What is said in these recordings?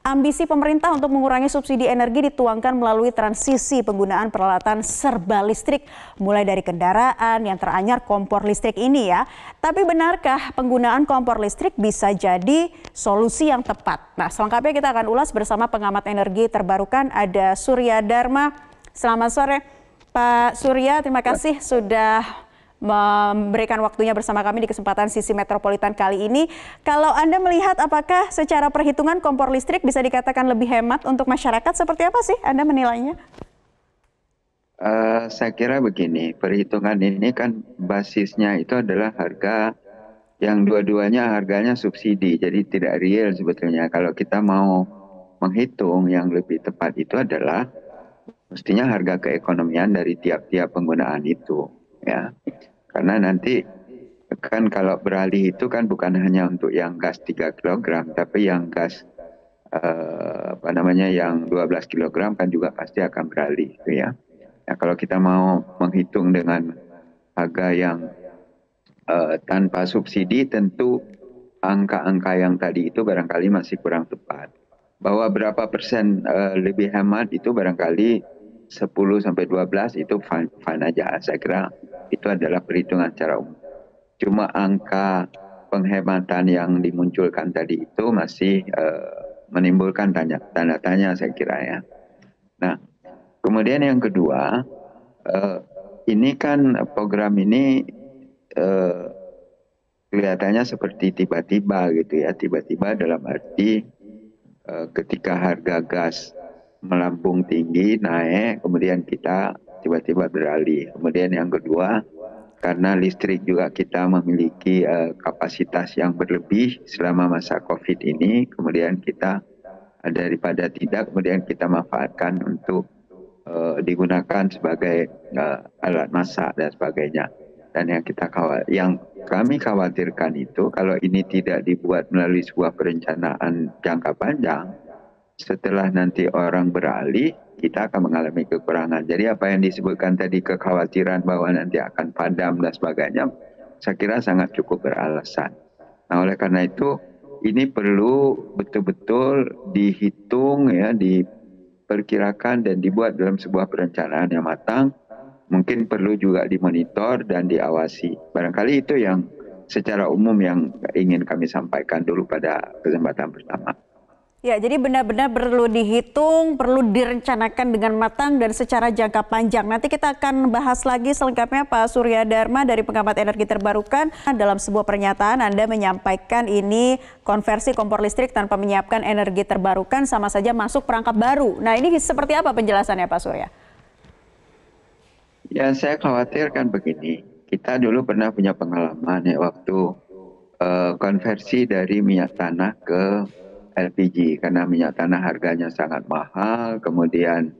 Ambisi pemerintah untuk mengurangi subsidi energi dituangkan melalui transisi penggunaan peralatan serba listrik, mulai dari kendaraan yang teranyar kompor listrik ini ya. Tapi benarkah penggunaan kompor listrik bisa jadi solusi yang tepat? Nah, selengkapnya kita akan ulas bersama pengamat energi terbarukan, ada Surya Dharma. Selamat sore Pak Surya, terima kasih sudah memberikan waktunya bersama kami di kesempatan Sisi Metropolitan kali ini. Kalau Anda melihat apakah secara perhitungan kompor listrik bisa dikatakan lebih hemat untuk masyarakat, seperti apa sih Anda menilainya? Saya kira begini, perhitungan ini kan basisnya itu adalah harga yang dua-duanya harganya subsidi, jadi tidak real sebetulnya. Kalau kita mau menghitung yang lebih tepat itu adalah mestinya harga keekonomian dari tiap-tiap penggunaan itu, ya. Karena nanti kan kalau beralih itu kan bukan hanya untuk yang gas 3 kg, tapi yang gas yang 12 kg kan juga pasti akan beralih, gitu ya. Nah, kalau kita mau menghitung dengan harga yang tanpa subsidi, tentu angka-angka yang tadi itu barangkali masih kurang tepat. Bahwa berapa persen lebih hemat itu barangkali 10-12 itu fine aja. Saya kira itu adalah perhitungan secara umum. Cuma angka penghematan yang dimunculkan tadi itu masih menimbulkan tanda tanya, saya kira ya. Nah, kemudian yang kedua, ini kan program ini kelihatannya seperti tiba-tiba gitu ya. Tiba-tiba dalam arti ketika harga gas melambung tinggi, naik, kemudian kita tiba-tiba beralih. Kemudian yang kedua, karena listrik juga kita memiliki kapasitas yang berlebih selama masa COVID ini, kemudian kita daripada tidak, kemudian kita manfaatkan untuk digunakan sebagai alat masak dan sebagainya. Dan yang kami khawatirkan itu, kalau ini tidak dibuat melalui sebuah perencanaan jangka panjang, setelah nanti orang beralih, kita akan mengalami kekurangan. Jadi apa yang disebutkan tadi, kekhawatiran bahwa nanti akan padam dan sebagainya, saya kira sangat cukup beralasan. Nah, oleh karena itu, ini perlu betul-betul dihitung, ya, diperkirakan dan dibuat dalam sebuah perencanaan yang matang. Mungkin perlu juga dimonitor dan diawasi. Barangkali itu yang secara umum yang ingin kami sampaikan dulu pada kesempatan pertama. Ya, jadi benar-benar perlu dihitung, perlu direncanakan dengan matang dan secara jangka panjang. Nanti kita akan bahas lagi selengkapnya Pak Surya Dharma dari pengamat energi terbarukan. Dalam sebuah pernyataan Anda menyampaikan ini konversi kompor listrik tanpa menyiapkan energi terbarukan sama saja masuk perangkap baru. Nah, ini seperti apa penjelasannya Pak Surya? Ya, saya khawatirkan begini. Kita dulu pernah punya pengalaman ya waktu konversi dari minyak tanah ke LPG, karena minyak tanah harganya sangat mahal, kemudian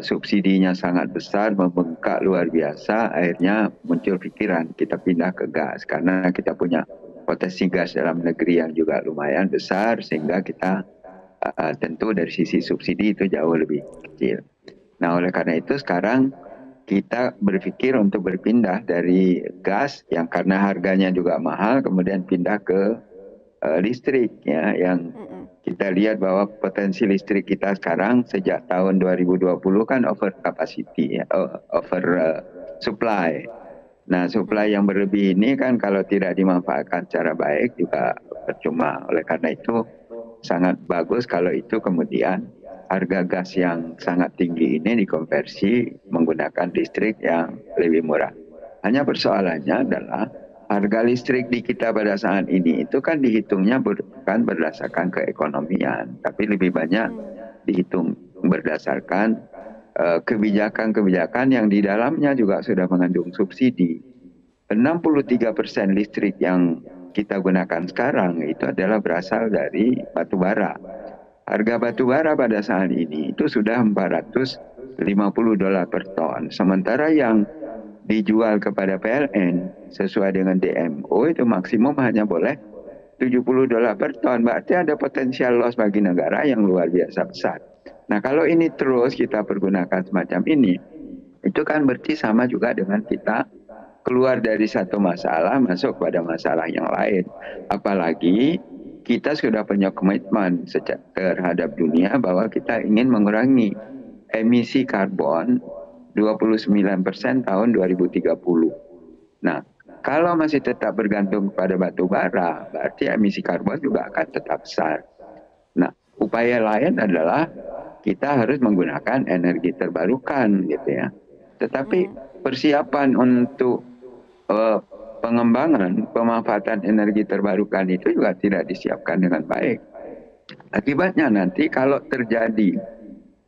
subsidinya sangat besar, membengkak luar biasa, akhirnya muncul pikiran kita pindah ke gas, karena kita punya potensi gas dalam negeri yang juga lumayan besar, sehingga kita tentu dari sisi subsidi itu jauh lebih kecil. Nah, oleh karena itu sekarang kita berpikir untuk berpindah dari gas yang karena harganya juga mahal, kemudian pindah ke listrik, ya, yang kita lihat bahwa potensi listrik kita sekarang sejak tahun 2020 kan over capacity, ya, over supply. Nah, supply yang berlebih ini kan kalau tidak dimanfaatkan secara baik juga percuma. Oleh karena itu sangat bagus kalau itu kemudian harga gas yang sangat tinggi ini dikonversi menggunakan listrik yang lebih murah. Hanya persoalannya adalah harga listrik di kita pada saat ini itu kan dihitungnya bukan berdasarkan keekonomian, tapi lebih banyak dihitung berdasarkan kebijakan-kebijakan yang di dalamnya juga sudah mengandung subsidi. 63% listrik yang kita gunakan sekarang itu adalah berasal dari batu bara. Harga batu bara pada saat ini itu sudah $450 per ton. Sementara yang dijual kepada PLN sesuai dengan DMO itu maksimum hanya boleh $70 per ton. Berarti ada potensial loss bagi negara yang luar biasa besar. Nah, kalau ini terus kita pergunakan semacam ini, itu kan berarti sama juga dengan kita keluar dari satu masalah masuk pada masalah yang lain. Apalagi kita sudah punya komitmen terhadap dunia bahwa kita ingin mengurangi emisi karbon 29% tahun 2030. Nah, kalau masih tetap bergantung kepada batu bara, berarti emisi karbon juga akan tetap besar. Nah, upaya lain adalah kita harus menggunakan energi terbarukan gitu ya. Tetapi persiapan untuk pengembangan pemanfaatan energi terbarukan itu juga tidak disiapkan dengan baik. Akibatnya nanti kalau terjadi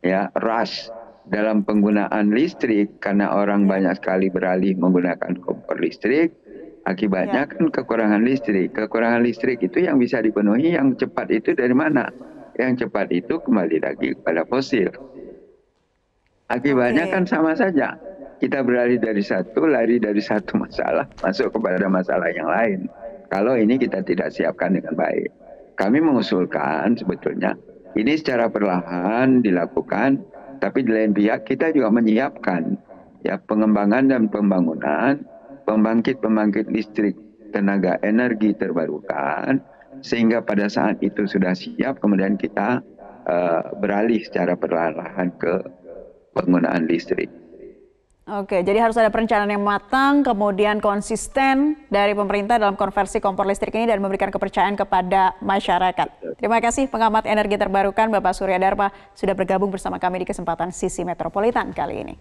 ya rush dalam penggunaan listrik karena orang banyak sekali beralih menggunakan kompor listrik, akibatnya kan kekurangan listrik. Kekurangan listrik itu yang bisa dipenuhi yang cepat itu dari mana? Yang cepat itu kembali lagi kepada fosil. Akibatnya kan sama saja. Kita beralih dari satu, lari dari satu masalah, masuk kepada masalah yang lain. Kalau ini kita tidak siapkan dengan baik. Kami mengusulkan sebetulnya, ini secara perlahan dilakukan, tapi di lain pihak kita juga menyiapkan ya pengembangan dan pembangunan pembangkit-pembangkit listrik tenaga energi terbarukan, sehingga pada saat itu sudah siap, kemudian kita beralih secara perlahan ke penggunaan listrik. Oke, jadi harus ada perencanaan yang matang, kemudian konsisten dari pemerintah dalam konversi kompor listrik ini dan memberikan kepercayaan kepada masyarakat. Terima kasih pengamat energi terbarukan Bapak Surya Dharma sudah bergabung bersama kami di kesempatan Sisi Metropolitan kali ini.